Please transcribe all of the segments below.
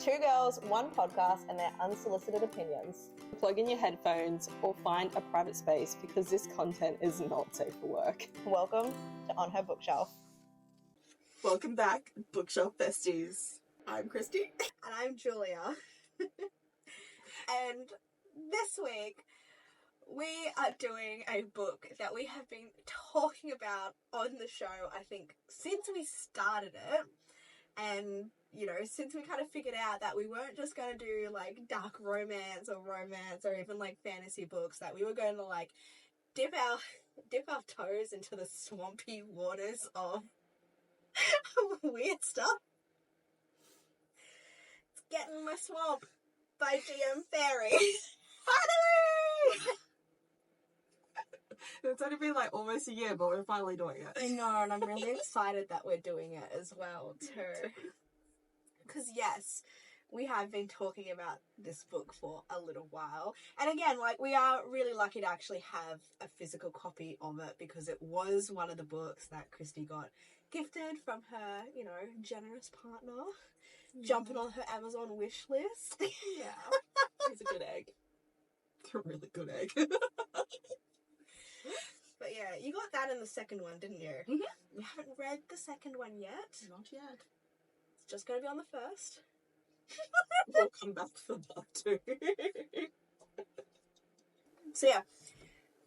Two girls, one podcast, and their unsolicited opinions. Plug in your headphones or find a private space because this content is not safe for work. Welcome to On Her Bookshelf. Welcome back, Bookshelf Besties. I'm Christy. And I'm Julia. And this week, we are doing a book that we have been talking about on the show, I think, since we started it. And, you know, since we kind of figured out that we weren't just going to do, like, dark romance or even, like, fantasy books, that we were going to, like, dip our toes into the swampy waters of weird stuff. It's Getting in My Swamp by G.M Fairy. Finally! It's only been like almost a year, but we're finally doing it. I know, and I'm really excited that we're doing it as well, too. Because, yes, we have been talking about this book for a little while. And again, like, we are really lucky to actually have a physical copy of it because it was one of the books that Christy got gifted from her, you know, generous partner, jumping on her Amazon wish list. Yeah. He's a good egg. It's a really good egg. But yeah, you got that in the second one, didn't you? Mm-hmm. You haven't read the second one yet. Not yet. It's just going to be on the first. We'll come back for that too. So yeah,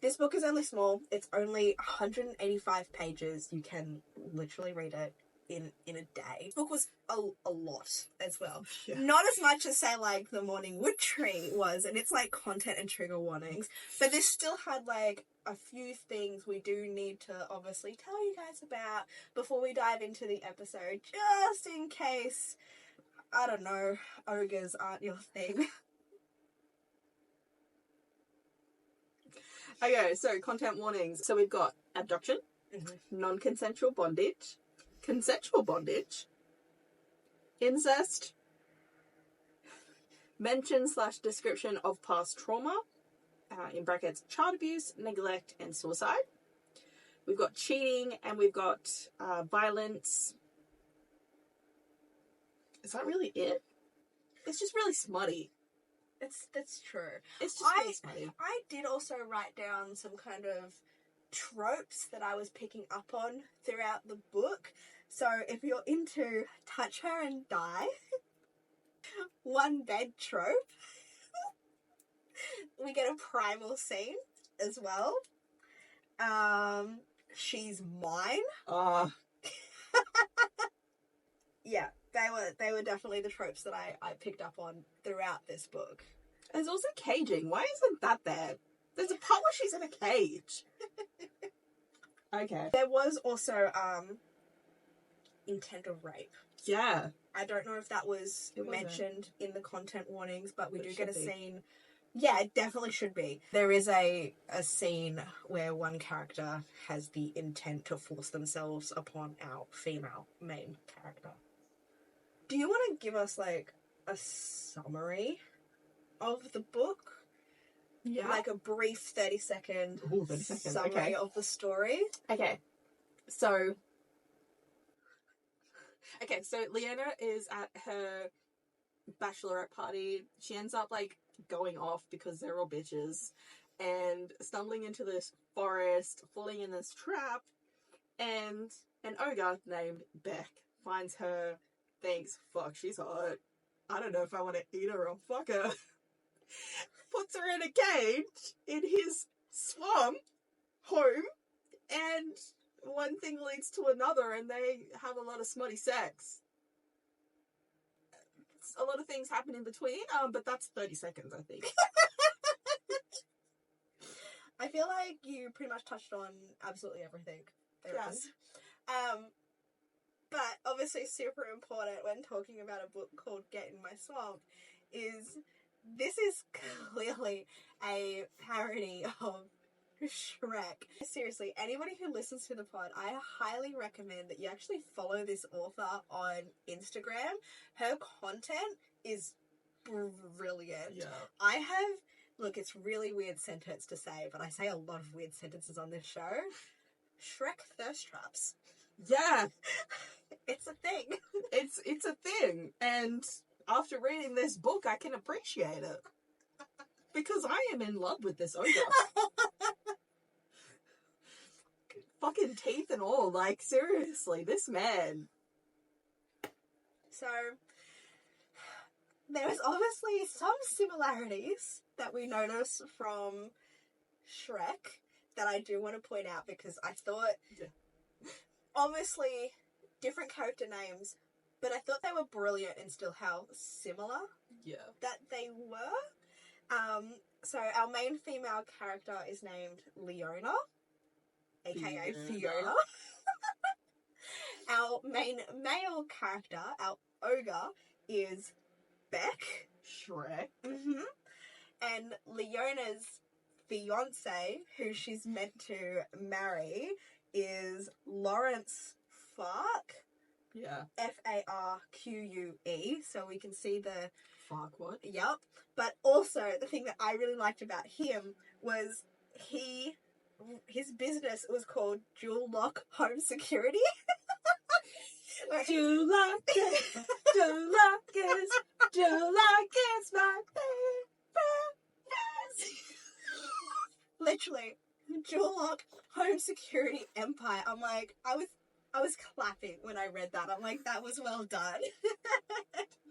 this book is only small. It's only 185 pages. You can literally read it in a day. The book was a lot as well. Yeah. Not as much as, say, like, The Morning Wood Tree was, and it's, like, content and trigger warnings. But this still had, like, a few things we do need to obviously tell you guys about before we dive into the episode, just in case, I don't know, ogres aren't your thing. Okay, so content warnings. So we've got abduction, non-consensual bondage, consensual bondage, incest, mention/description of past trauma, in brackets, child abuse, neglect, and suicide. We've got cheating, and we've got violence. Is that really it? It's just really smutty. That's true. It's just really smutty. I did also write down some kind of tropes that I was picking up on throughout the book. So if you're into touch her and die, one bed trope, we get a primal scene as well. She's mine. Yeah, they were definitely the tropes that I picked up on throughout this book. There's also caging. Why isn't that there? There's a part where she's in a cage. Okay. There was also intent of rape. Yeah. I don't know if that was It wasn't. mentioned in the content warnings, but we It do should get a be. scene. Yeah, it definitely should be. There is a scene where one character has the intent to force themselves upon our female main character. Do you want to give us, like, a summary of the book? Yeah. Like a brief 30-second Ooh, 30 seconds, summary okay. of the story? Okay. So Liona is at her bachelorette party. She ends up, like, going off because they're all bitches and stumbling into this forest, falling in this trap, and an ogre named Beck finds her, thinks, fuck, she's hot. I don't know if I want to eat her or fuck her. Puts her in a cage in his swamp home, and one thing leads to another, and they have a lot of smutty sex. A lot of things happen in between, but that's 30 seconds, I think. I feel like you pretty much touched on absolutely everything there is. But obviously super important when talking about a book called Get in My Swamp is this is clearly a parody of Shrek. Seriously, anybody who listens to the pod, I highly recommend that you actually follow this author on Instagram. Her content is brilliant. Yeah. I have, look, it's really weird sentence to say, but I say a lot of weird sentences on this show. Shrek thirst traps. Yeah. It's a thing. It's a thing. And after reading this book, I can appreciate it. Because I am in love with this ogre. Fucking teeth and all. Like, seriously, this man. So, there's obviously some similarities that we notice from Shrek that I do want to point out because I thought, obviously, different character names, but I thought they were brilliant in still how similar that they were. So our main female character is named Leona, aka Fiona. Our main male character, our ogre, is Beck. Shrek. And Leona's fiance, who she's meant to marry, is Lawrence Farque. Yeah. Farque. So we can see the... Fuck, what? Yep. But also, the thing that I really liked about him was his business was called Jewel Lock Home Security. Jewel Lockers, Jewel Lockers, Jewel Lockers, my baby. Literally, Jewel Lock Home Security Empire. I'm like, I was clapping when I read that. I'm like, that was well done.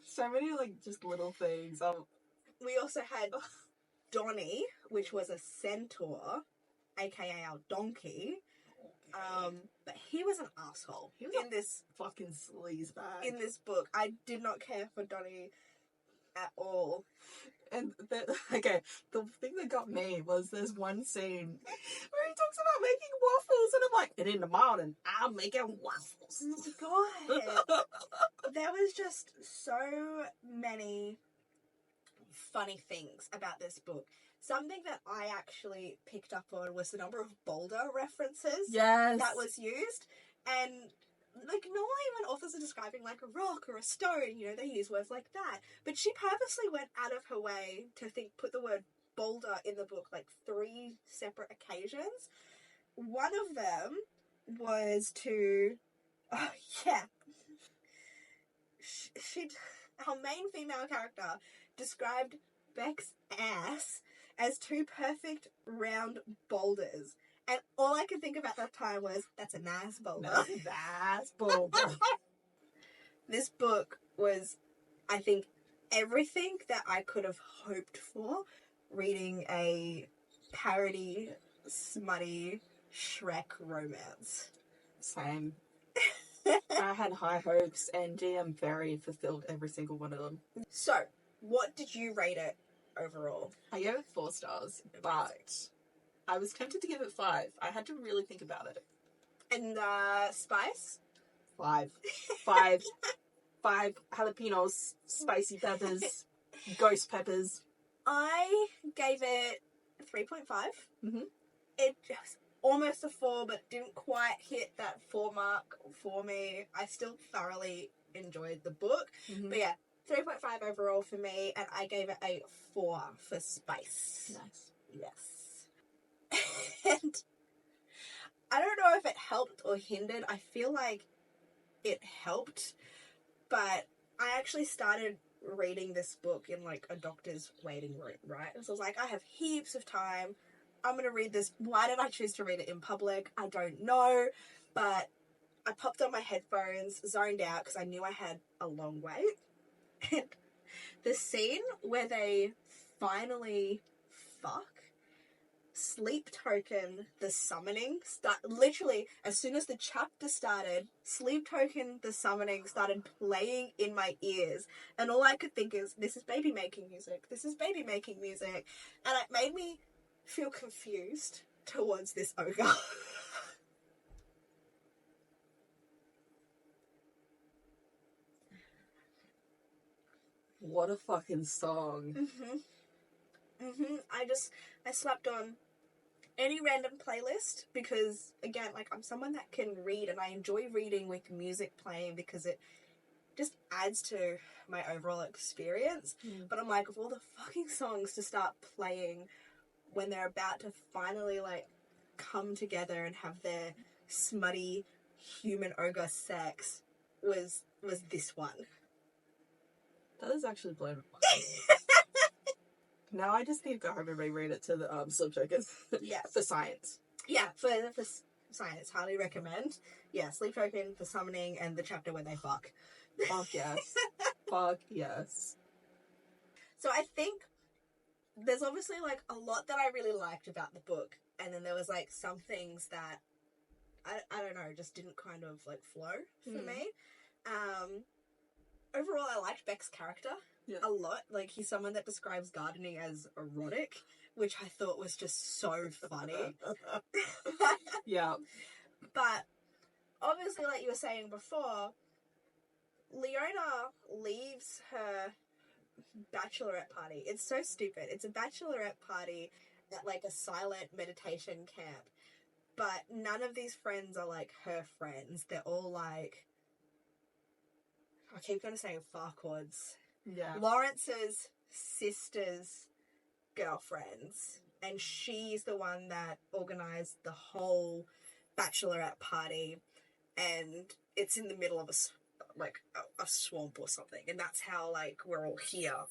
So many, like, just little things. We also had Donnie, which was a centaur, aka our donkey. But he was an asshole. He was in this fucking sleazebag. In this book, I did not care for Donnie at all. And the thing that got me was there's one scene where he talks about making waffles, and I'm like, and in the morning, I'm making waffles. Oh my God. There was just so many funny things about this book. Something that I actually picked up on was the number of boulder references that was used. And, like, normally when authors are describing, like, a rock or a stone, you know, they use words like that. But she purposely went out of her way to put the word boulder in the book, like, 3 separate occasions. One of them was to... Oh, yeah. Our main female character described Beck's ass as 2 perfect round boulders. And all I could think about that time was, that's a nice boulder. That's a nice boulder. This book was, I think, everything that I could have hoped for reading a parody, smutty Shrek romance. Same. I had high hopes, and G.M Fairy fulfilled every single one of them. So, what did you rate it overall? I gave it 4 stars, but I was tempted to give it 5. I had to really think about it. And spice? 5. 5. 5 jalapenos, spicy peppers, ghost peppers. I gave it 3.5. Mm-hmm. It was almost a 4, but didn't quite hit that 4 mark for me. I still thoroughly enjoyed the book. Mm-hmm. But yeah, 3.5 overall for me, and I gave it a 4 for spice. Nice. Yes. And I don't know if it helped or hindered. I feel like it helped, but I actually started reading this book in like a doctor's waiting room, right? So I was like, I have heaps of time. I'm going to read this. Why did I choose to read it in public? I don't know, but I popped on my headphones, zoned out because I knew I had a long wait. And the scene where they finally fuck, Sleep Token, the summoning, literally, as soon as the chapter started, Sleep Token, the summoning started playing in my ears. And all I could think is, this is baby making music. This is baby making music. And it made me feel confused towards this ogre. What a fucking song. I slapped on any random playlist because, again, like, I'm someone that can read and I enjoy reading with music playing because it just adds to my overall experience. But I'm like, of all the fucking songs to start playing when they're about to finally, like, come together and have their smutty human ogre sex was this one. That is actually blown my mind. Now I just need to go home and reread it to the sleep-tokens. Yeah. For science. Yeah, for science, highly recommend. Yeah, Sleep Token for summoning and the chapter where they fuck. Fuck yes. Fuck yes. So I think there's obviously, like, a lot that I really liked about the book, and then there was, like, some things that, I don't know, just didn't kind of, like, flow for me. Overall, I liked Beck's character a lot. Like, he's someone that describes gardening as erotic, which I thought was just so funny. Yeah. But, obviously, like you were saying before, Leona leaves her bachelorette party. It's so stupid. It's a bachelorette party at, like, a silent meditation camp. But none of these friends are, like, her friends. They're all, like... I keep going to say Farquaad's. Yeah. Lawrence's sister's girlfriends. And she's the one that organised the whole bachelorette party. And it's in the middle of a swamp or something. And that's how, like, we're all here.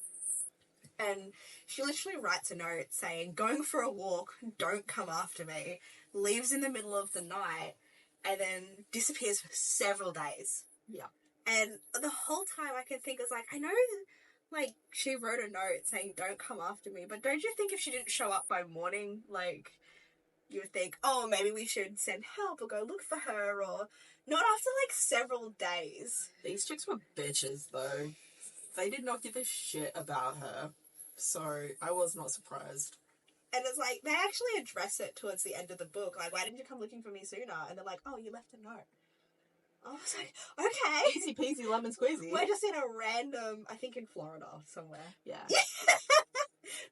And she literally writes a note saying, going for a walk, don't come after me. Leaves in the middle of the night. And then disappears for several days. Yeah. And the whole time I can think, is like, I know, like, she wrote a note saying, don't come after me, but don't you think if she didn't show up by morning, like, you would think, oh, maybe we should send help or go look for her, or not after, like, several days. These chicks were bitches, though. They did not give a shit about her. So, I was not surprised. And it's like, they actually address it towards the end of the book, like, why didn't you come looking for me sooner? And they're like, oh, you left a note. I was like, okay. Easy peasy lemon squeezy. We're just in a random, I think in Florida somewhere. Yeah.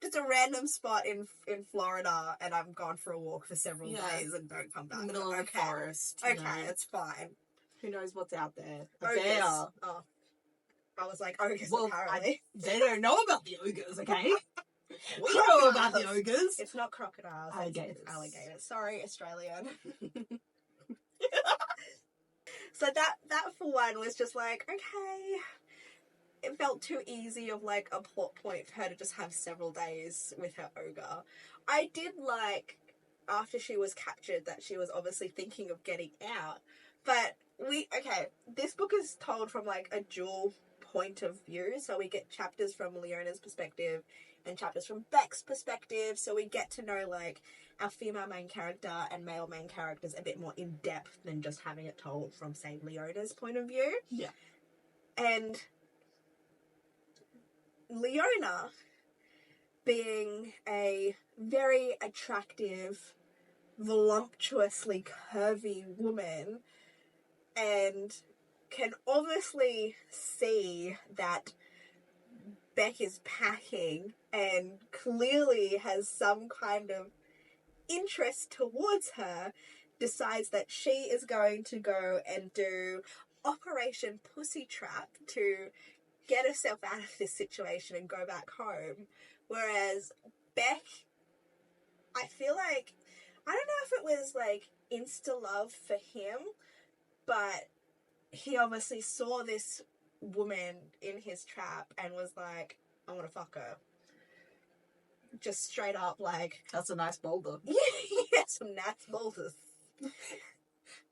Just a random spot in Florida, and I'm gone for a walk for several days and don't come back. Middle of the forest. Okay, it's fine. Who knows what's out there? Ogres. Oh. I was like, ogres, apparently. They don't know about the ogres, okay? We know about the ogres. It's not crocodiles. Alligators. It's alligators. Sorry, Australian. So that for one was just like, okay. It felt too easy of, like, a plot point for her to just have several days with her ogre. I did like, after she was captured, that she was obviously thinking of getting out. But this book is told from, like, a dual point of view. So we get chapters from Leona's perspective and chapters from Beck's perspective. So we get to know, like, our female main character and male main characters a bit more in depth than just having it told from, say, Leona's point of view. Yeah. And Leona, being a very attractive, voluptuously curvy woman, and can obviously see that Beck is packing and clearly has some kind of interest towards her, decides that she is going to go and do Operation Pussy Trap to get herself out of this situation and go back home. Whereas Beck, I feel like, I don't know if it was like insta-love for him, but he obviously saw this woman in his trap and was like, I want to fuck her. Just straight up like... That's a nice boulder. Yeah, some nice boulders.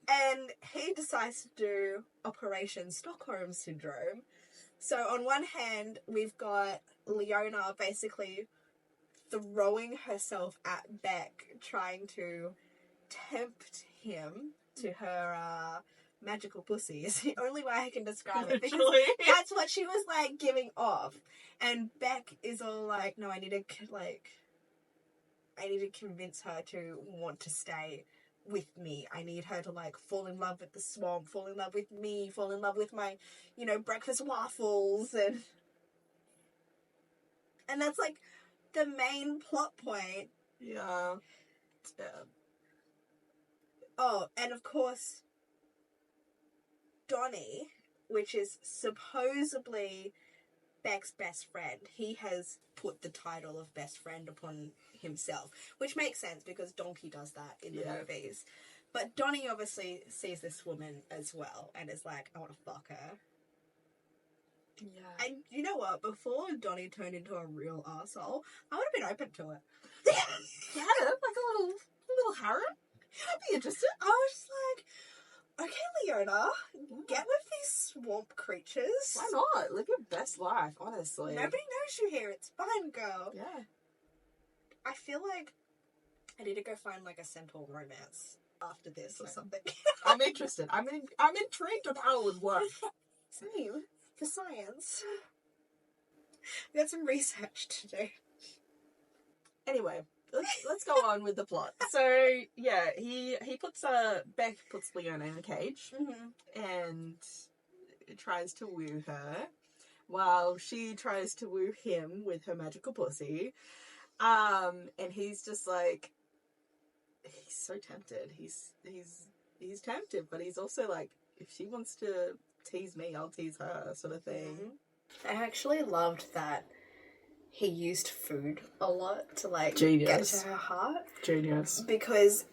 And he decides to do Operation Stockholm Syndrome. So on one hand, we've got Leona basically throwing herself at Beck, trying to tempt him to her magical pussy. Is the only way I can describe it. Because that's what she was, like, giving off. And Beck is all like, no, I need to convince her to want to stay with me. I need her to, like, fall in love with the swamp, fall in love with me, fall in love with my, you know, breakfast waffles, and that's, like, the main plot point. Yeah. Oh, and of course, Donnie, which is supposedly Beck's best friend, he has put the title of best friend upon himself, which makes sense because Donkey does that in the movies. But Donnie obviously sees this woman as well and is like, I want to fuck her. Yeah. And you know what? Before Donnie turned into a real arsehole, I would have been open to it. Yeah, like a little harem. I'd be interested. I was just like, okay, Leona, get with these swamp creatures. Why not? Live your best life, honestly. Nobody knows you here. It's fine, girl. Yeah. I feel like I need to go find like a centaur romance after this or something. I'm interested. I'm intrigued on how it would work. Same. For science. We got some research to do. Anyway, let's go on with the plot. So yeah, he puts Beck puts Leona in a cage and tries to woo her, while she tries to woo him with her magical pussy. And he's just like, he's so tempted. He's tempted, but he's also like, if she wants to tease me, I'll tease her, sort of thing. I actually loved that he used food a lot to like Genius. get to her heart, Genius. because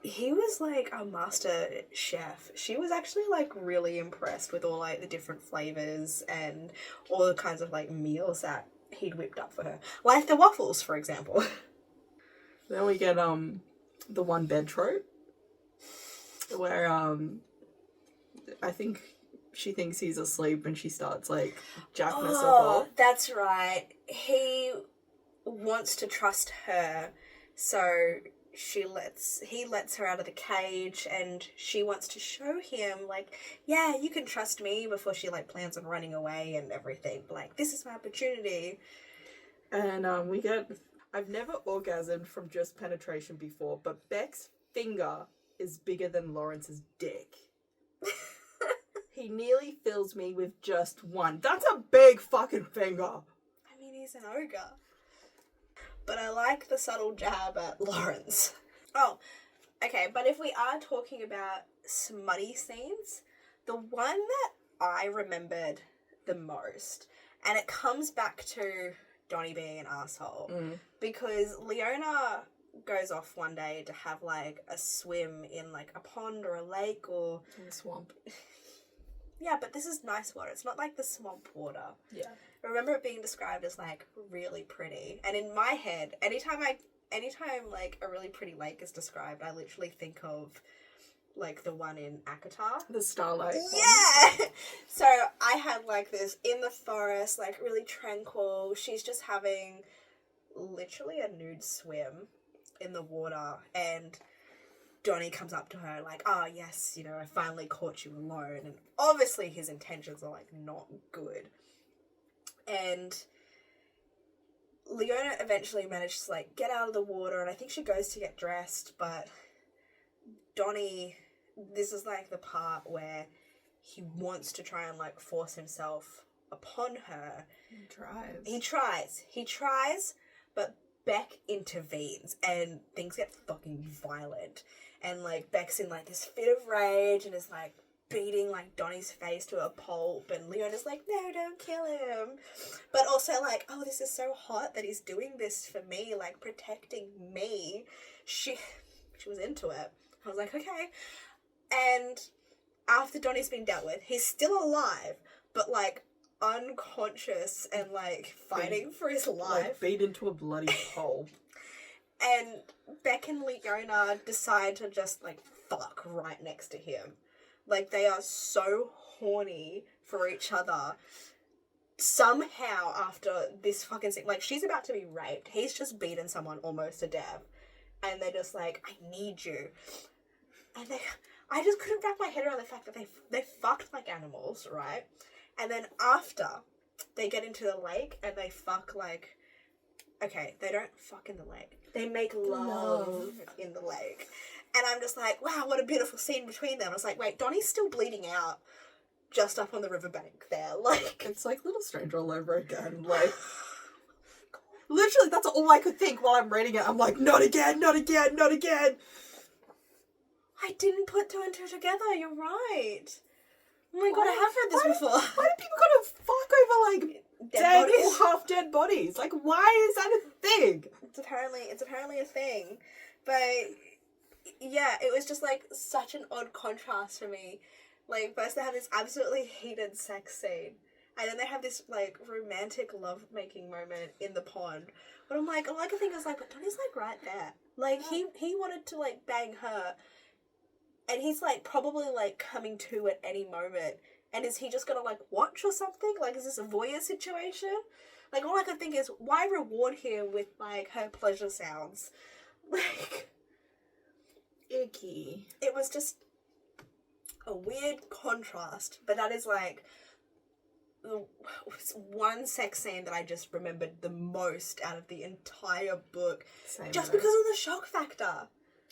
he was like a master chef. She was actually like really impressed with all like the different flavors and all the kinds of like meals that he'd whipped up for her, like the waffles, for example. Then we get the one bed trope, where I think she thinks he's asleep and she starts like jacking herself off. That's right. He wants to trust her, so he lets her out of the cage, and she wants to show him like, yeah, you can trust me, before she like plans on running away and everything. Like, this is my opportunity. And we get, I've never orgasmed from just penetration before, but Beck's finger is bigger than Lawrence's dick. He nearly fills me with just one. That's a big fucking finger. I mean, he's an ogre. But I like the subtle jab at Lawrence. Oh, okay, but if we are talking about smutty scenes, the one that I remembered the most, and it comes back to Donnie being an asshole, because Leona goes off one day to have like a swim in like a pond or a lake or in the swamp. Yeah, but this is nice water. It's not like the swamp water. Yeah. I remember it being described as like really pretty. And in my head, anytime like a really pretty lake is described, I literally think of like the one in Akatar. The Starlight. Yeah! So I had like this in the forest, like really tranquil. She's just having literally a nude swim in the water, and Donnie comes up to her like, oh yes, you know, I finally caught you alone. And obviously his intentions are like not good. And Leona eventually manages to like get out of the water, and I think she goes to get dressed, but Donnie, this is like the part where he wants to try and like force himself upon her. He tries, but Beck intervenes and things get fucking violent. And like Beck's in like this fit of rage and is like beating like Donnie's face to a pulp, and Leona's like, no, don't kill him. But also like, oh, this is so hot that he's doing this for me, like protecting me. She was into it. I was like, okay. And after Donnie's been dealt with, he's still alive, but like unconscious and like fighting for his life. Like beat into a bloody pulp. And Beck and Leona decide to just like fuck right next to him. Like, they are so horny for each other. Somehow, after this fucking scene, like, she's about to be raped. He's just beaten someone almost to death. And they're just like, I need you. And I just couldn't wrap my head around the fact that they fucked like animals, right? And then after, they get into the lake and they fuck like... Okay, they don't fuck in the lake. They make love in the lake. And I'm just like, wow, what a beautiful scene between them. I was like, wait, Donnie's still bleeding out just up on the riverbank there. Like, it's like Little Stranger all over again. Like, literally, that's all I could think while I'm reading it. I'm like, not again, not again, not again. I didn't put two and two together. You're right. Oh my god, I have read this before. Why do people gotta fuck over like dead or half dead bodies? Like, why is that a thing? It's apparently a thing. But yeah, it was just like such an odd contrast for me. Like, first they have this absolutely heated sex scene, And then they have this, like, romantic love-making moment in the pond. But I'm like, all I can think is, like, but Donnie's, like, right there. Like, he wanted to, like, bang her. And he's, like, probably, like, coming to at any moment. And is he just gonna, like, watch or something? Like, is this a voyeur situation? Like, all I can think is, why reward him with, like, her pleasure sounds? Like... Icky. It was just a weird contrast. But that is, like... one sex scene that I just remembered the most out of the entire book. Same. Just because of the shock factor.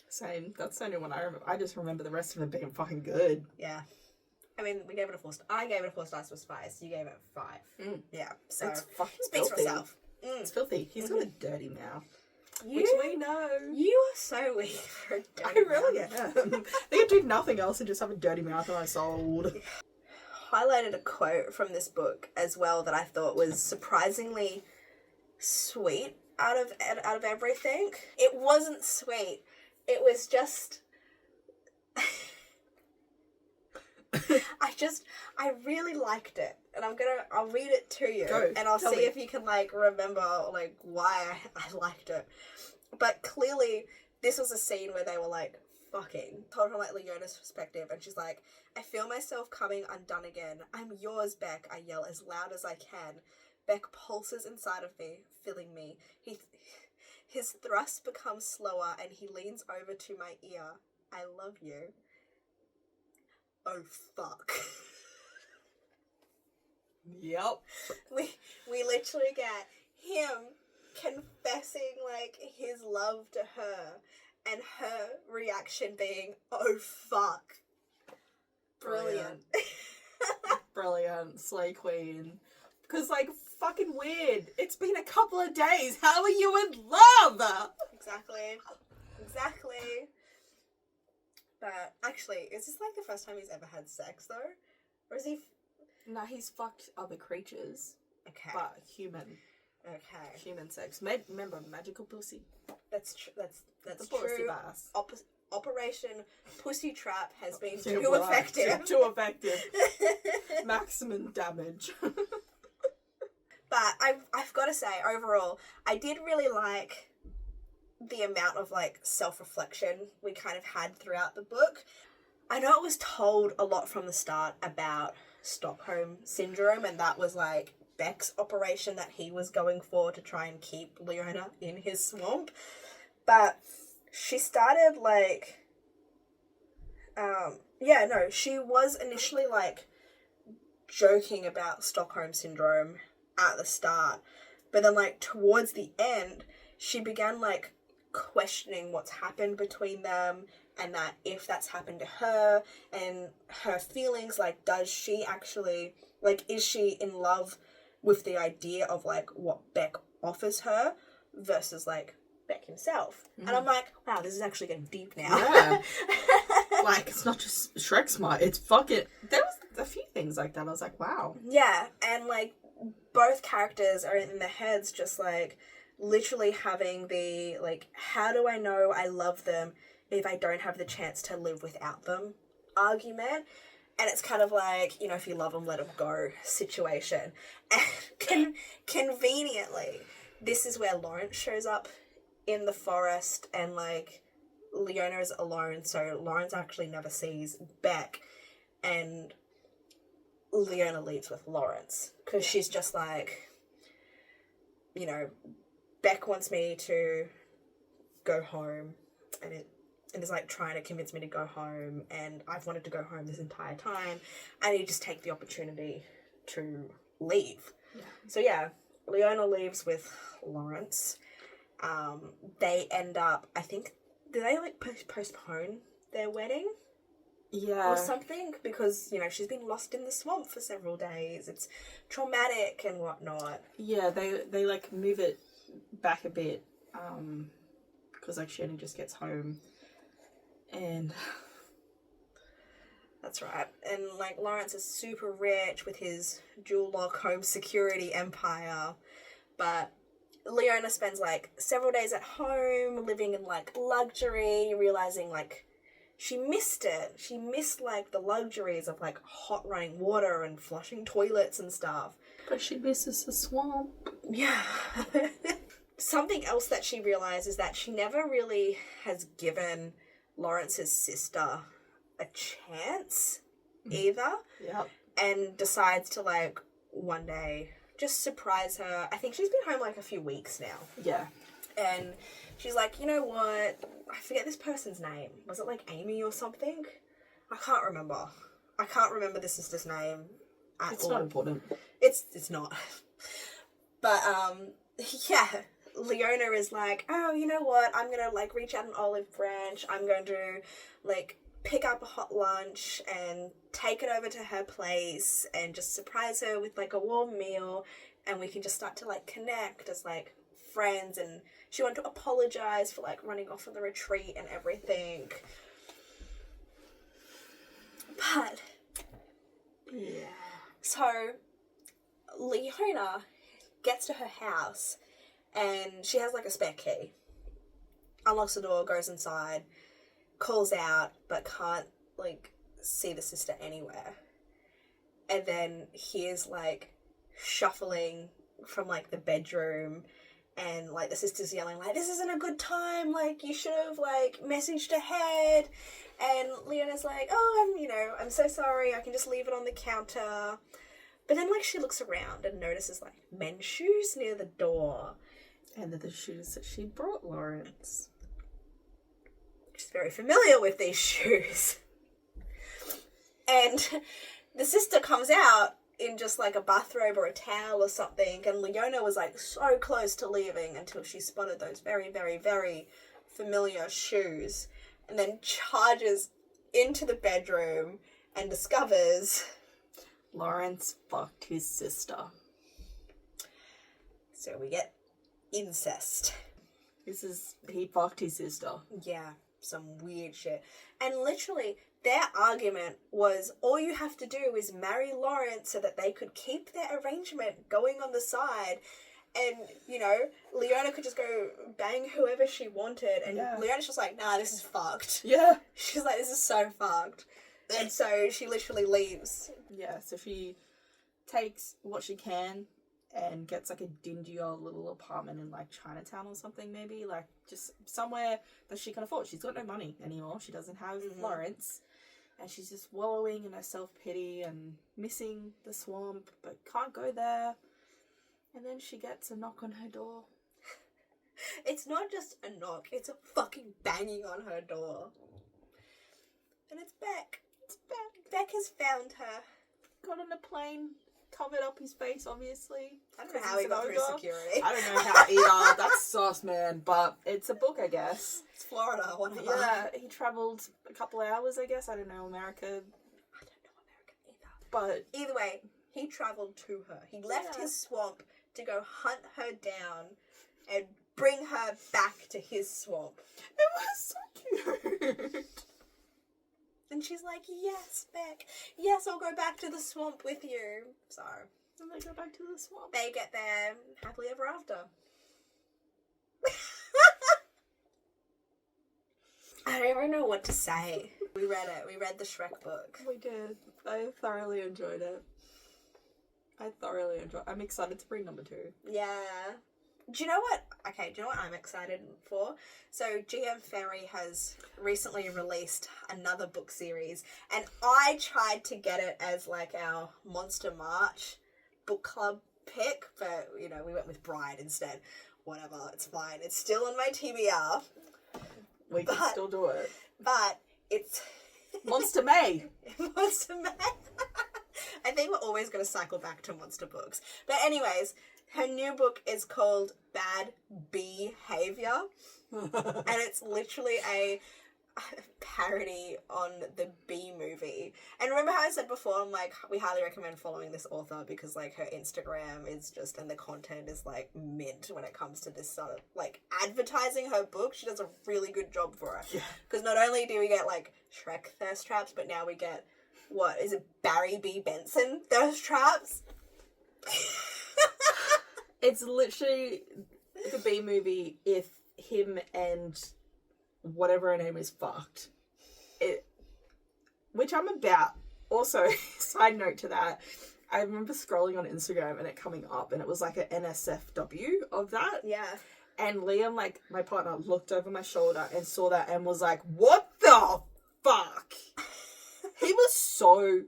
Same. That's the only one I remember. I just remember the rest of it being fucking good. Yeah. I mean, we gave it a 4 stars. I gave it a 4 stars for Spice. You gave it 5. Yeah. So It's fucking speaks filthy. for itself. It's filthy. He's got a dirty mouth. You, Which we know. you are so weak for a I dirty really mouth. am. They could do nothing else and just have a dirty mouth and I sold. Highlighted a quote from this book as well that I thought was surprisingly sweet out of everything. It wasn't sweet. It was just... I really liked it. And I'll read it to you. Go, and I'll tell see me. if you can, like, remember, like, why I liked it. But clearly, this was a scene where they were, like, fucking. Told from, like, Leona's perspective. And she's like, I feel myself coming undone again. I'm yours, Beck, I yell as loud as I can. Beck pulses inside of me, filling me. His thrust becomes slower and he leans over to my ear. I love you. Oh, fuck. Yep. We literally get him confessing, like, his love to her and her reaction being, oh, fuck. Brilliant. Brilliant. Slay queen. Because, like, fucking weird. It's been a couple of days. How are you in love? Exactly. But actually, is this like the first time he's ever had sex though? Or is he... No, he's fucked other creatures. Okay. But human. Okay. Human sex. Remember, magical pussy. That's that's The pussy true. bass. Operation Pussy Trap has been Yeah, too right. effective. Too effective. Maximum damage. But I've got to say, overall, I did really like the amount of, like, self-reflection we kind of had throughout the book. I know it was told a lot from the start about Stockholm Syndrome, and that was, like, Beck's operation that he was going for to try and keep Leona in his swamp. But she started, like... she was initially, like, joking about Stockholm Syndrome at the start. But then, like, towards the end, she began, like, questioning what's happened between them, and that if that's happened to her, and her feelings, like, does she actually, like, is she in love with the idea of, like, what Beck offers her versus, like, Beck himself. And I'm like, wow, this is actually getting deep now. Yeah. Like, it's not just Shrek smart, it's fucking... There was a few things like that. I was like, wow. Yeah, and, like, both characters are in their heads just, like, literally having the, like, how do I know I love them if I don't have the chance to live without them argument. And it's kind of like, you know, if you love them, let them go situation. And conveniently, this is where Lawrence shows up in the forest, and, like, Leona is alone, so Lawrence actually never sees Beck, and Leona leaves with Lawrence, because she's just like, you know, Beck wants me to go home, and is, like, trying to convince me to go home, and I've wanted to go home this entire time. I need to just take the opportunity to leave. Yeah. So, yeah, Leona leaves with Lawrence. They end up, I think, did they, like, postpone their wedding? Yeah. Or something? Because, you know, she's been lost in the swamp for several days. It's traumatic and whatnot. Yeah, they like, move it back a bit, because, like, she only just gets home. And... That's right. And, like, Lawrence is super rich with his dual lock home security empire. But Leona spends, like, several days at home, living in, like, luxury, realizing, like, she missed it. She missed, like, the luxuries of, like, hot running water and flushing toilets and stuff. But she misses the swamp. Yeah. Something else that she realised is that she never really has given Lawrence's sister a chance either. Yep. And decides to, like, one day just surprise her. I think she's been home, like, a few weeks now. Yeah. And she's like, you know what? I forget this person's name. Was it, like, Amy or something? I can't remember. I can't remember the sister's name at all. It's not important. It's not. But, yeah. Leona is like, oh, you know what? I'm going to, like, reach out an olive branch. I'm going to, like, pick up a hot lunch and take it over to her place and just surprise her with, like, a warm meal, and we can just start to, like, connect as, like, friends. And she wanted to apologize for, like, running off on the retreat and everything. But Yeah. so Leona gets to her house and she has, like, a spare key. Unlocks the door, goes inside, calls out, but can't, like, see the sister anywhere. And then hears, like, shuffling from, like, the bedroom, and, like, the sister's yelling, like, this isn't a good time, like, you should have, like, messaged ahead. And Leona's like, oh, I'm so sorry, I can just leave it on the counter. But then, like, she looks around and notices, like, men's shoes near the door. And they're the shoes that she brought Lawrence. She's very familiar with these shoes. And the sister comes out in just, like, a bathrobe or a towel or something, and Leona was, like, so close to leaving until she spotted those very, very, very familiar shoes, and then charges into the bedroom and discovers Lawrence fucked his sister. So we get incest. He fucked his sister. Yeah, some weird shit. And literally, their argument was, all you have to do is marry Lawrence so that they could keep their arrangement going on the side. And, Leona could just go bang whoever she wanted. And Leona's just like, nah, this is fucked. Yeah. She's like, this is so fucked. And so she literally leaves. Yeah, so she takes what she can and gets, like, a dingy old little apartment in, like, Chinatown or something, maybe. Like, just somewhere that she can afford. She's got no money anymore. She doesn't have Lawrence. And she's just wallowing in her self-pity and missing the swamp, but can't go there. And then she gets a knock on her door. It's not just a knock, it's a fucking banging on her door. And it's Beck. It's Beck. Beck has found her. Got on a plane, covered up his face, obviously. I don't know how he got through security. I don't know how either. That's sauce, man. But it's a book, I guess. It's Florida, whatever. Yeah, he travelled a couple of hours, I guess. I don't know America. I don't know America either. But either way, he travelled to her. He left his swamp to go hunt her down and bring her back to his swamp. It was so cute. And she's like, yes, Beck. Yes, I'll go back to the swamp with you. So, and they go back to the swamp. They get there happily ever after. I don't even know what to say. We read it. We read the Shrek book. We did. I thoroughly enjoyed it. I'm excited to read number 2. Yeah. Do you know what? Okay, do you know what I'm excited for? So G.M Fairy has recently released another book series, and I tried to get it as, like, our Monster March book club pick, but, we went with Bride instead. Whatever, it's fine. It's still on my TBR. We can still do it. But it's... Monster May! Monster May! I think we're always going to cycle back to monster books. But anyways, her new book is called Bad Behavior. And it's literally a parody on the Bee Movie. And remember how I said before, I'm like, we highly recommend following this author because, like, her Instagram is just, and the content is, like, mint when it comes to this sort of, like, advertising her book. She does a really good job for her. Because not only do we get, like, Shrek thirst traps, but now we get, what, is it Barry B. Benson thirst traps? It's literally the Bee Movie if him and whatever her name is fucked. which I'm about. Also, side note to that, I remember scrolling on Instagram and it coming up, and it was like an NSFW of that. Yeah. And Liam, like, my partner, looked over my shoulder and saw that and was like, what the fuck? He was so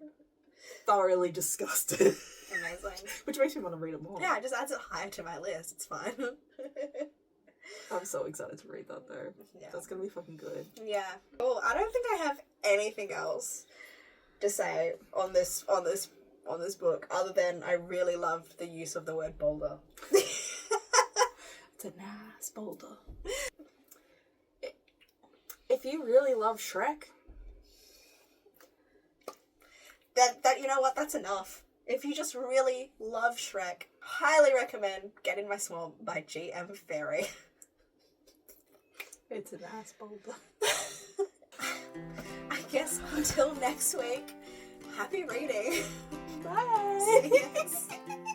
thoroughly disgusted. Amazing. Which makes me want to read it more. Yeah, it just adds it higher to my list. It's fine. I'm so excited to read that, though. Yeah. That's going to be fucking good. Yeah. Well, I don't think I have anything else to say on this book other than I really loved the use of the word boulder. It's a nice boulder. If you really love Shrek, that you know what, that's enough. If you just really love Shrek, highly recommend Get in My Swamp by G.M Fairy. it's a nice boulder. I guess until next week, happy reading. Bye. See you.